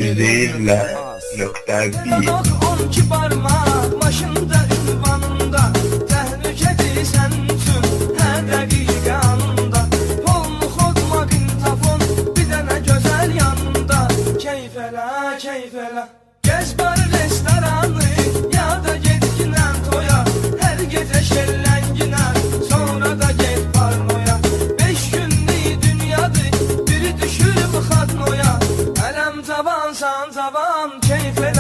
101.1 12 parmak başında ünvanında təhlükədir sənin üçün hər dəqiqə anında. Polnu xodma qintafon bir dənə gözəl yanında. Keyf elə, keyf elə, gəz bar restoranı, ya da get ginən toya, hər gecə şəllənginə, sonra da get parnoya. 5 günlük dünyadır, biri düşür bu xatnoya. Ələm taban, san taban, keyf elə.